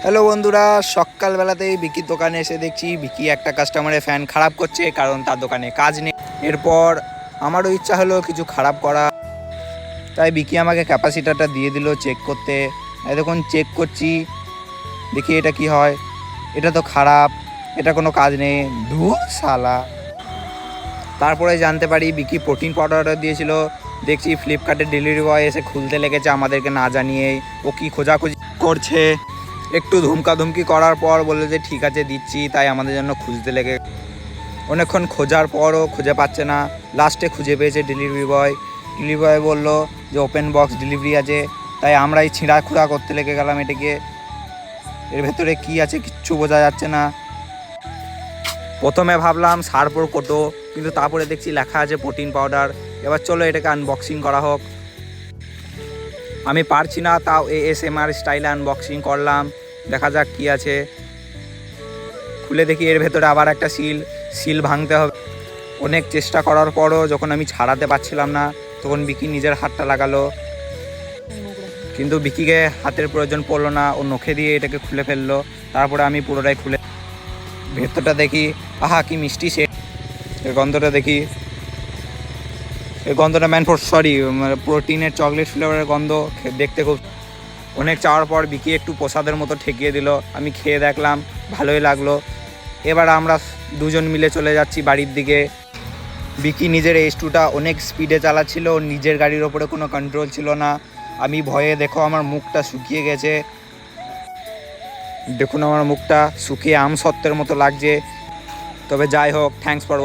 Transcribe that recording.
Hello বন্ধুরা, সকালবেলাতেই বিকির দোকানে এসে দেখছি বিকি একটা কাস্টমারের ফ্যান খারাপ করছে, কারণ তার দোকানে কাজ নেই। এরপর আমারও ইচ্ছা হলো কিছু খারাপ করা, তাই বিকি আমাকে ক্যাপাসিটারটা দিয়ে দিল চেক করতে। এই দেখুন চেক করছি, দেখি এটা কি হয়। এটা তো খারাপ, এটা কোনো কাজ নেই, ধুর শালা। তারপরে জানতে পারি বিকি প্রোটিন পাউডার অর্ডার দিয়েছিল। দেখছি ফ্লিপকার্টের ডেলিভারি বয় এসে খুলতে লেগেছে আমাদেরকে না জানিয়েই। ও কি খোঁজাখুঁজি করছে, একটু ধুমকাধুমকি করার পর বললো যে ঠিক আছে দিচ্ছি, তাই আমাদের জন্য খুঁজতে লেগে অনেকক্ষণ খোঁজার পরও খুঁজে পাচ্ছে না। লাস্টে খুঁজে পেয়েছে ডেলিভারি বয় বললো যে ওপেন বক্স ডেলিভারি আছে, তাই আমরাই ছিঁড়াখুড়া করতে লেগে গেলাম এটাকে। এর ভেতরে কি আছে কিচ্ছু বোঝা যাচ্ছে না। প্রথমে ভাবলাম সারপোর কোটো, কিন্তু তারপরে দেখছি লেখা আছে প্রোটিন পাউডার। এবার চলো এটাকে আনবক্সিং করা হোক। আমি পারছি না, তাও ASMR স্টাইলে আনবক্সিং করলাম। দেখা যাক কি আছে। খুলে দেখি এর ভেতরে আবার একটা সিল ভাঙতে হবে। অনেক চেষ্টা করার পরও যখন আমি ছাড়াতে পারছিলাম না, তখন বিকি নিজের হাতটা লাগালো, কিন্তু বিকিকে হাতের প্রয়োজন পড়লো না, ও নখে দিয়ে এটাকে খুলে ফেললো। তারপরে আমি পুরোটাই খুলে ভেতরটা দেখি, আহা কি মিষ্টি সে। এর গন্ধটা দেখি, এই গন্ধটা প্রোটিনের চকলেট ফ্লেভারের গন্ধ। দেখতে খুব অনেক চাওয়ার পর বিকি একটু প্রসাদের মতো ঠেকিয়ে দিল। আমি খেয়ে দেখলাম, ভালোই লাগলো। এবার আমরা দুজন মিলে চলে যাচ্ছি বাড়ির দিকে। বিকি নিজের S2টা অনেক স্পিডে চালাচ্ছিল, নিজের গাড়ির ওপরে কোনো কন্ট্রোল ছিল না। আমি ভয়ে দেখো আমার মুখটা শুকিয়ে গেছে, দেখুন আমার মুখটা শুকিয়ে আমসত্ত্বের মতো লাগছে। তবে যাই হোক, থ্যাঙ্কস ফর